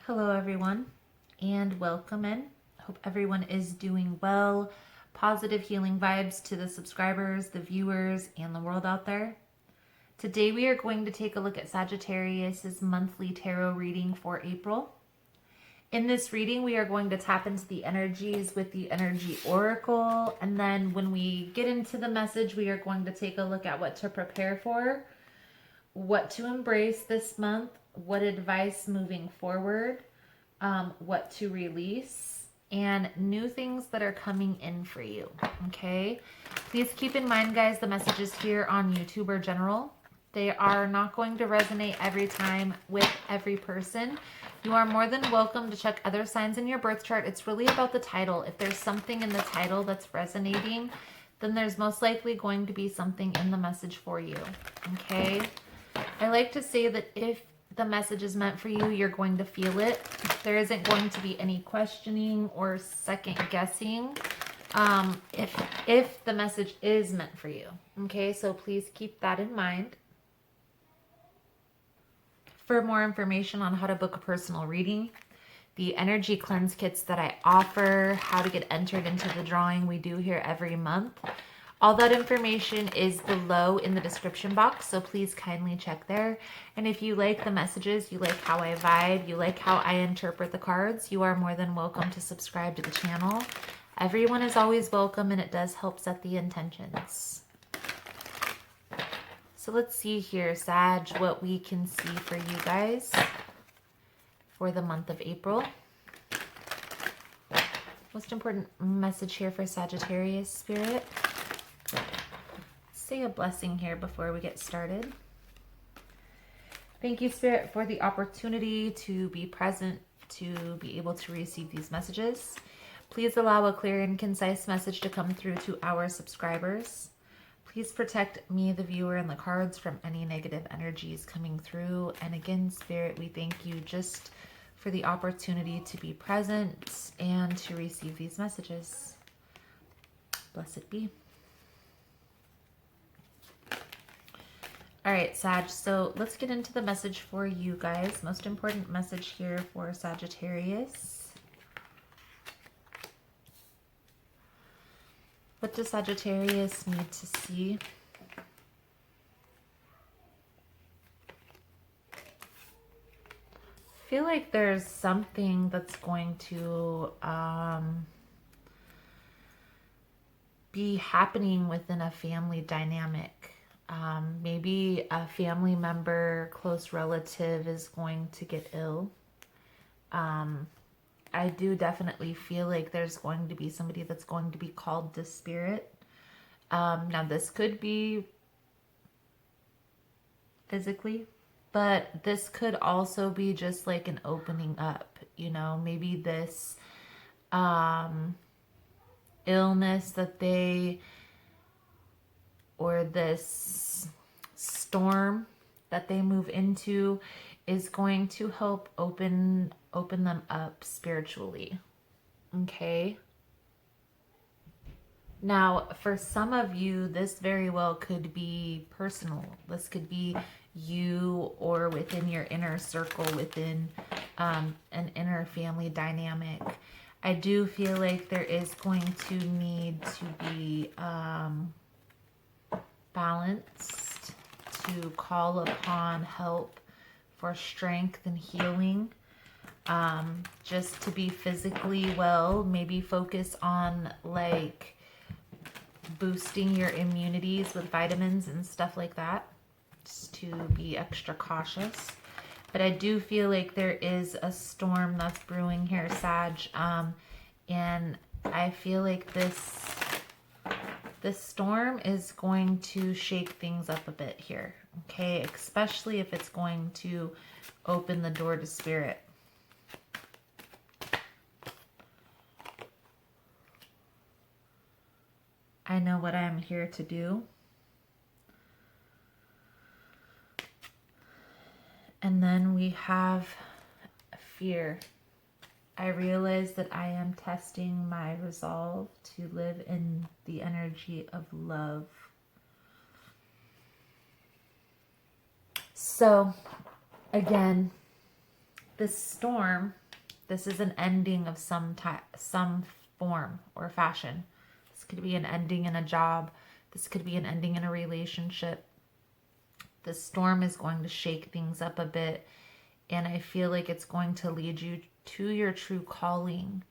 Hello everyone and welcome in. Hope everyone is doing well. Positive healing vibes to the subscribers, the viewers, and the world out there. Today we are going to take a look at Sagittarius's monthly tarot reading for April. In this reading, we are going to tap into the energies with the energy oracle, and then when we get into the message, we are going to take a look at what to prepare for, what to embrace this month, what advice moving forward, what to release, and new things that are coming in for you. Okay, please keep in mind, guys, the messages here on YouTube are general. They are not going to resonate every time with every person. You are more than welcome to check other signs in your birth chart. It's really about the title. If there's something in the title that's resonating, then there's most likely going to be something in the message for you. Okay, I like to say that if the message is meant for you, you're going to feel it. There isn't going to be any questioning or second guessing if the message is meant for you. Okay, so please keep that in mind. For more information on how to book a personal reading, the energy cleanse kits that I offer, how to get entered into the drawing we do here every month, all that information is below in the description box, so please kindly check there. And if you like the messages, you like how I vibe, you like how I interpret the cards, you are more than welcome to subscribe to the channel. Everyone is always welcome, and it does help set the intentions. So let's see here, Sag, what we can see for you guys for the month of April. Most important message here for Sagittarius Spirit. Say a blessing here before we get started. Thank you, Spirit, for the opportunity to be present, to be able to receive these messages. Please allow a clear and concise message to come through to our subscribers. Please protect me, the viewer, and the cards from any negative energies coming through. And again, Spirit, we thank you just for the opportunity to be present and to receive these messages. Blessed be. All right, Sag, so let's get into the message for you guys. Most important message here for Sagittarius. What does Sagittarius need to see? I feel like there's something that's going to be happening within a family dynamic. Maybe a family member, close relative is going to get ill. I do definitely feel like there's going to be somebody that's going to be called to spirit. Now, this could be physically, but this could also be just like an opening up. You know, maybe this illness that they, or this storm that they move into is going to help open them up spiritually. Okay. Now, for some of you, this very well could be personal. This could be you or within your inner circle, within an inner family dynamic. I do feel like there is going to need to be balanced, to call upon help for strength and healing, just to be physically well. Maybe focus on like boosting your immunities with vitamins and stuff like that, just to be extra cautious. But I do feel like there is a storm that's brewing here, Sag, and I feel like this storm is going to shake things up a bit here, okay? Especially if it's going to open the door to spirit. I know what I'm here to do. And then we have fear. I realize that I am testing my resolve to live in the energy of love. So, again, this storm, this is an ending of some form or fashion. This could be an ending in a job. This could be an ending in a relationship. The storm is going to shake things up a bit, and I feel like it's going to lead you to your true calling.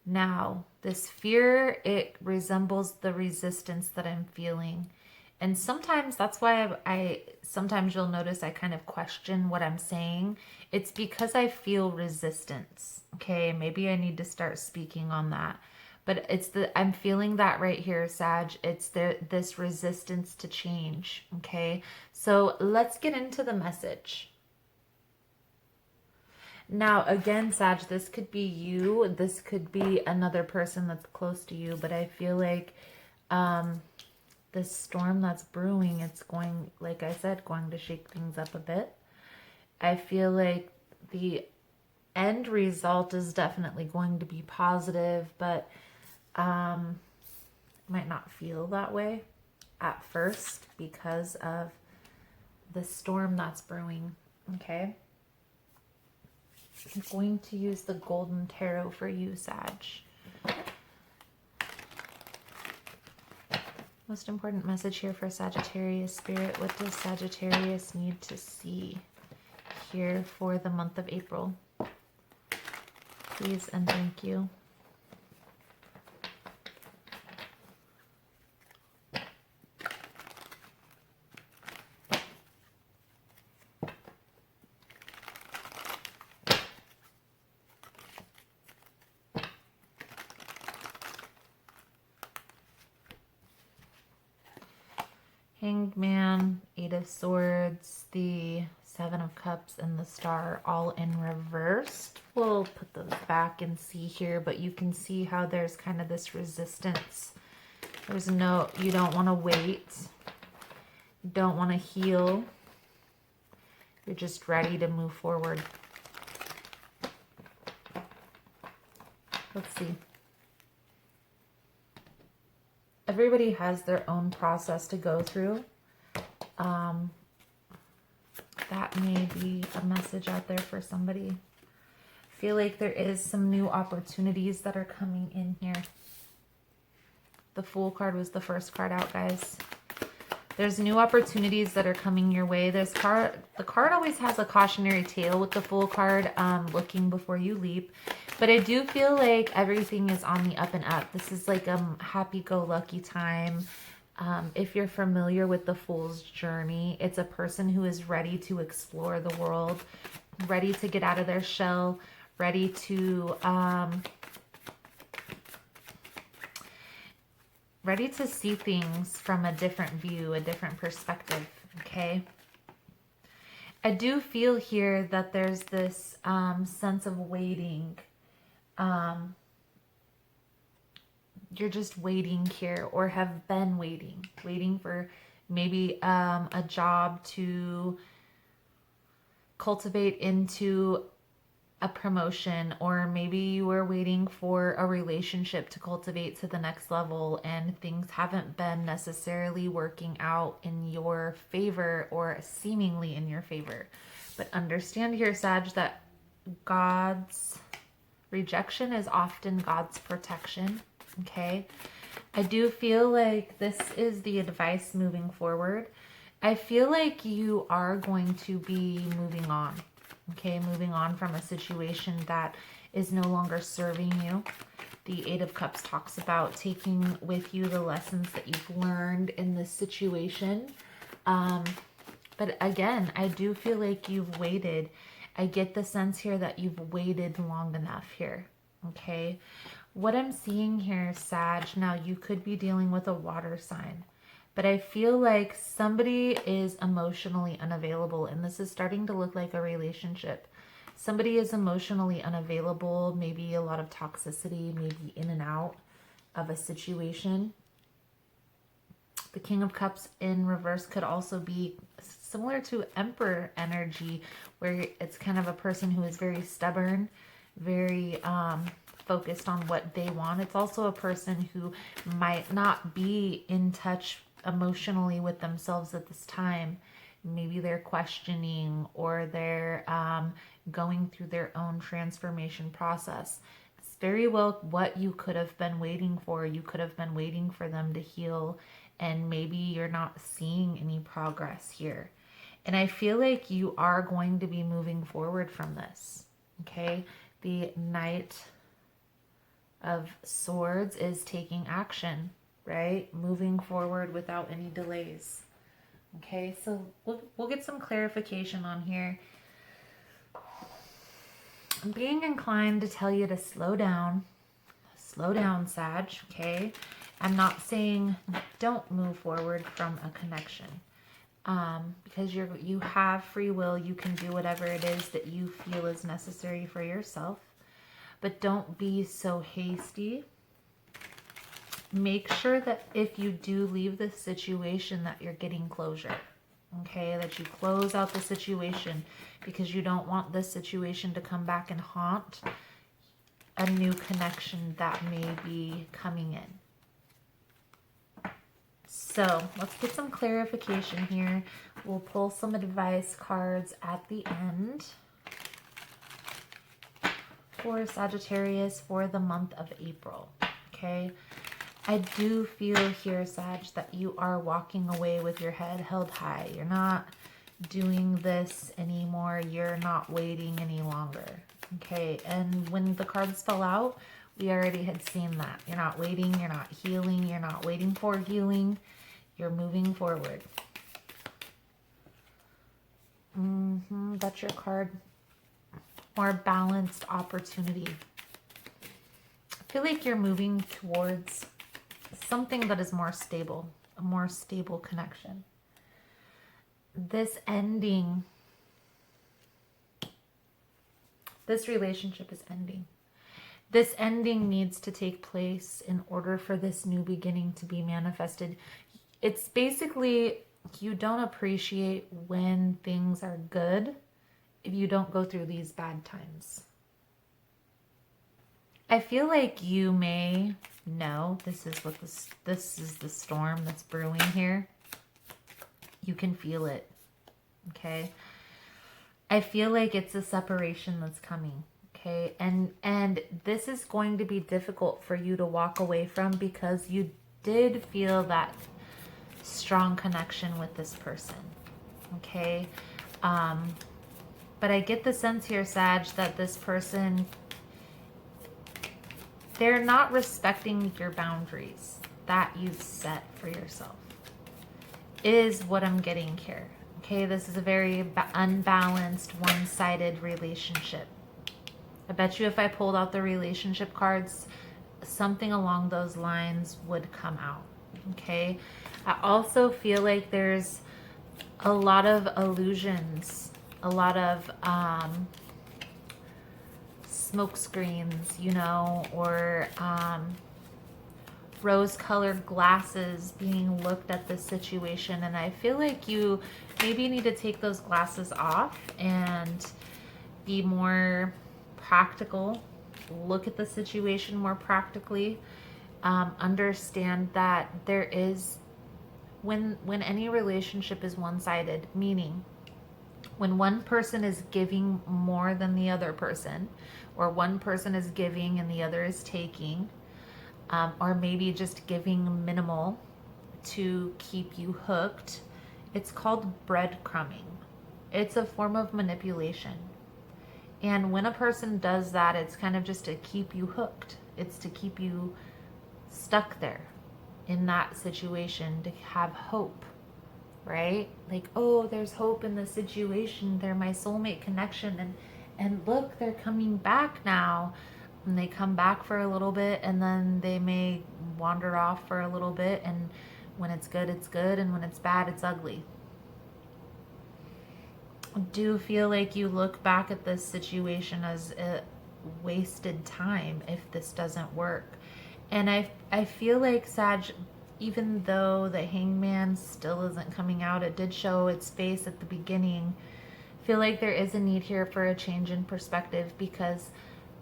Now, this fear, it resembles the resistance that I'm feeling. And sometimes that's why sometimes you'll notice I kind of question what I'm saying. It's because I feel resistance. Okay, maybe I need to start speaking on that. But I'm feeling that right here, Sag. It's this resistance to change. Okay, so let's get into the message. Now, again, Sag, this could be you. This could be another person that's close to you. But I feel like this storm that's brewing, it's going, like I said, going to shake things up a bit. I feel like the end result is definitely going to be positive, but might not feel that way at first because of the storm that's brewing. Okay. I'm going to use the Golden Tarot for you, Sag. Most important message here for Sagittarius Spirit. What does Sagittarius need to see here for the month of April? Please and thank you. Hanged Man, Eight of Swords, the Seven of Cups, and the Star all in reversed. We'll put those back and see here, but you can see how there's kind of this resistance. There's no, you don't want to wait. You don't want to heal. You're just ready to move forward. Let's see. Everybody has their own process to go through. That may be a message out there for somebody. I feel like there is some new opportunities that are coming in here. The Fool card was the first card out, guys. There's new opportunities that are coming your way. The card always has a cautionary tale with the Fool card, looking before you leap. But I do feel like everything is on the up and up. This is like a happy-go-lucky time. If you're familiar with the Fool's journey, it's a person who is ready to explore the world, ready to get out of their shell, ready to see things from a different view, a different perspective, okay? I do feel here that there's this sense of waiting. You're just waiting here, or have been waiting for maybe a job to cultivate into a promotion, or maybe you were waiting for a relationship to cultivate to the next level and things haven't been necessarily working out in your favor or seemingly in your favor. But understand here, Sag, that God's rejection is often God's protection. Okay, I do feel like this is the advice moving forward. I feel like you are going to be moving on. Okay, moving on from a situation that is no longer serving you. The Eight of Cups talks about taking with you the lessons that you've learned in this situation. But again, I do feel like you've waited. I get the sense here that you've waited long enough here. Okay, what I'm seeing here, Sag, now you could be dealing with a water sign, but I feel like somebody is emotionally unavailable, and this is starting to look like a relationship. Somebody is emotionally unavailable, maybe a lot of toxicity, maybe in and out of a situation. The King of Cups in reverse could also be similar to Emperor energy, where it's kind of a person who is very stubborn, very focused on what they want. It's also a person who might not be in touch emotionally with themselves at this time. maybe they're questioning, or they're going through their own transformation process. It's very well what you could have been waiting for. You could have been waiting for them to heal, and maybe you're not seeing any progress here. And I feel like you are going to be moving forward from this. Okay, the Knight of Swords is taking action, right? Moving forward without any delays. Okay, so we'll get some clarification on here. I'm being inclined to tell you to slow down, Sag, okay? I'm not saying don't move forward from a connection, because you have free will. You can do whatever it is that you feel is necessary for yourself, but don't be so hasty. Make sure that if you do leave this situation that you're getting closure, okay? That you close out the situation, because you don't want this situation to come back and haunt a new connection that may be coming in. So let's get some clarification here. We'll pull some advice cards at the end for Sagittarius for the month of April, okay? I do feel here, Sag, that you are walking away with your head held high. You're not doing this anymore. You're not waiting any longer, okay? And when the cards fell out, we already had seen that. You're not waiting. You're not healing. You're not waiting for healing. You're moving forward. That's your card. More balanced opportunity. I feel like you're moving towards something that is more stable, a more stable connection. This ending, this relationship is ending. This ending needs to take place in order for this new beginning to be manifested. It's basically, you don't appreciate when things are good if you don't go through these bad times. I feel like you may know this is the storm that's brewing here. You can feel it, okay? I feel like it's a separation that's coming, okay? And this is going to be difficult for you to walk away from, because you did feel that strong connection with this person, okay? But I get the sense here, Sag, that this person, they're not respecting your boundaries that you've set for yourself, is what I'm getting here. Okay, this is a very unbalanced, one-sided relationship. I bet you if I pulled out the relationship cards, something along those lines would come out. Okay, I also feel like there's a lot of illusions, a lot of smoke screens, you know, or rose-colored glasses being looked at this situation. And I feel like you maybe need to take those glasses off and be more practical. Look at the situation more practically. Understand that there is, when any relationship is one-sided, meaning when one person is giving more than the other person, or one person is giving and the other is taking, or maybe just giving minimal to keep you hooked, it's called breadcrumbing. It's a form of manipulation. And when a person does that, it's kind of just to keep you hooked. It's to keep you stuck there in that situation, to have hope, right? Like, oh, there's hope in the situation. They're my soulmate connection. And look, they're coming back now. And they come back for a little bit, and then they may wander off for a little bit. And when it's good, it's good. And when it's bad, it's ugly. I do feel like you look back at this situation as a wasted time if this doesn't work. And I feel like, Sag, even though the Hangman still isn't coming out, it did show its face at the beginning. I feel like there is a need here for a change in perspective, because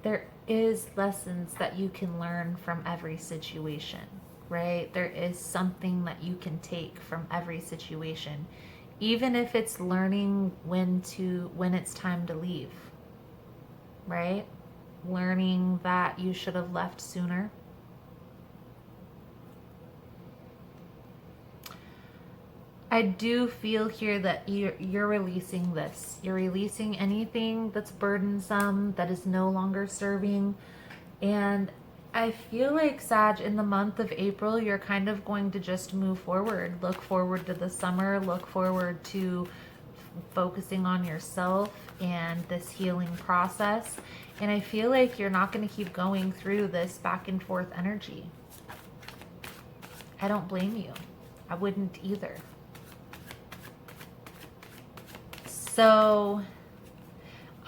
there is lessons that you can learn from every situation, right? There is something that you can take from every situation. Even if it's learning when it's time to leave, right? Learning that you should have left sooner. I do feel here that you're releasing this. You're releasing anything that's burdensome, that is no longer serving. And I feel like, Sag, in the month of April, you're kind of going to just move forward. Look forward to the summer. Look forward to focusing on yourself and this healing process. And I feel like you're not going to keep going through this back and forth energy. I don't blame you. I wouldn't either. So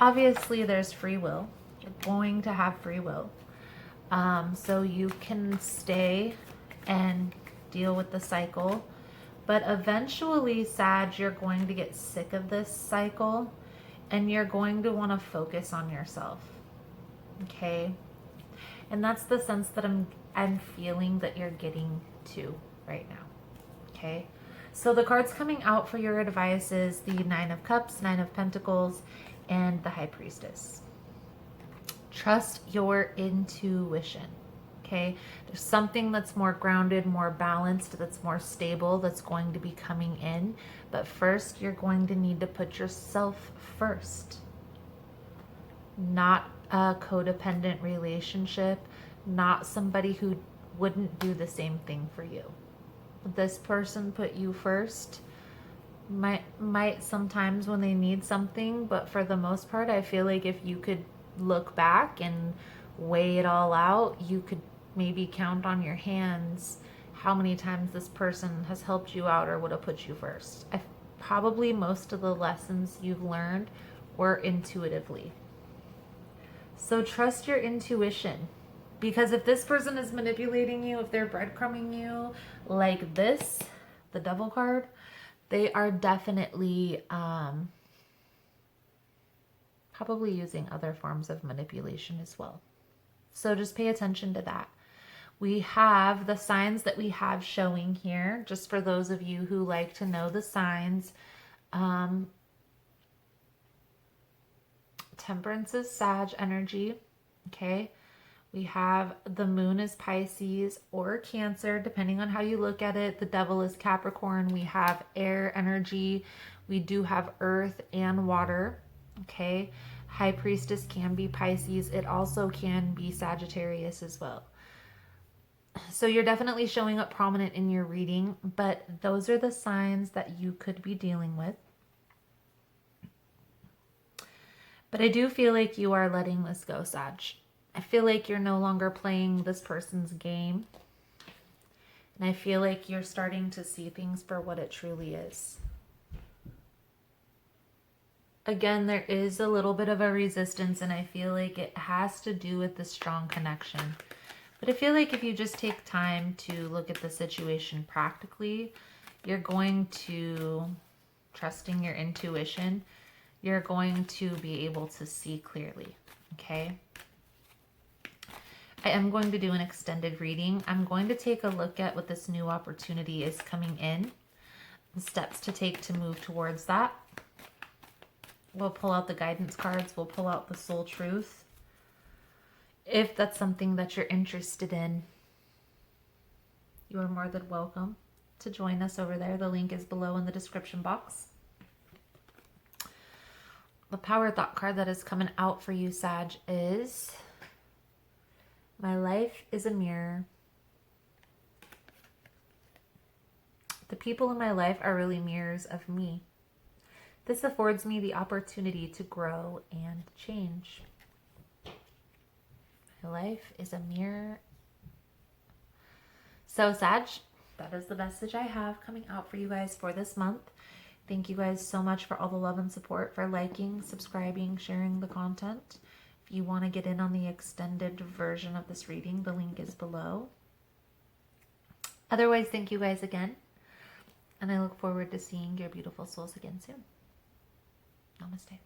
obviously there's free will. You're going to have free will. So you can stay and deal with the cycle. But eventually, Sag, you're going to get sick of this cycle and you're going to want to focus on yourself. Okay? And that's the sense that I'm feeling that you're getting to right now. Okay? So the cards coming out for your advice is the Nine of Cups, Nine of Pentacles, and the High Priestess. Trust your intuition, okay? There's something that's more grounded, more balanced, that's more stable, that's going to be coming in. But first, you're going to need to put yourself first. Not a codependent relationship, not somebody who wouldn't do the same thing for you. This person put you first. Might sometimes when they need something, but for the most part, I feel like if you could look back and weigh it all out, you could maybe count on your hands how many times this person has helped you out or would have put you first. Probably most of the lessons you've learned were intuitively. So trust your intuition. Because if this person is manipulating you, if they're breadcrumbing you like this, the Devil card, they are definitely probably using other forms of manipulation as well. So just pay attention to that. We have the signs that we have showing here, just for those of you who like to know the signs. Temperance is Sag energy, okay? We have the moon is Pisces or Cancer, depending on how you look at it. The devil is Capricorn. We have air energy. We do have earth and water, okay? High Priestess can be Pisces. It also can be Sagittarius as well. So you're definitely showing up prominent in your reading, but those are the signs that you could be dealing with. But I do feel like you are letting this go, Sag. I feel like you're no longer playing this person's game. And I feel like you're starting to see things for what it truly is. Again, there is a little bit of a resistance, and I feel like it has to do with the strong connection. But I feel like if you just take time to look at the situation practically, you're going to, trusting your intuition, you're going to be able to see clearly, okay? I am going to do an extended reading. I'm going to take a look at what this new opportunity is coming in, the steps to take to move towards that. We'll pull out the guidance cards. We'll pull out the soul truth. If that's something that you're interested in, you are more than welcome to join us over there. The link is below in the description box. The power thought card that is coming out for you, Sag, is my life is a mirror. The people in my life are really mirrors of me. This affords me the opportunity to grow and change. My life is a mirror. So, Sag, that is the message I have coming out for you guys for this month. Thank you guys so much for all the love and support, for liking, subscribing, sharing the content. If you want to get in on the extended version of this reading, the link is below. Otherwise, thank you guys again. And I look forward to seeing your beautiful souls again soon. Namaste.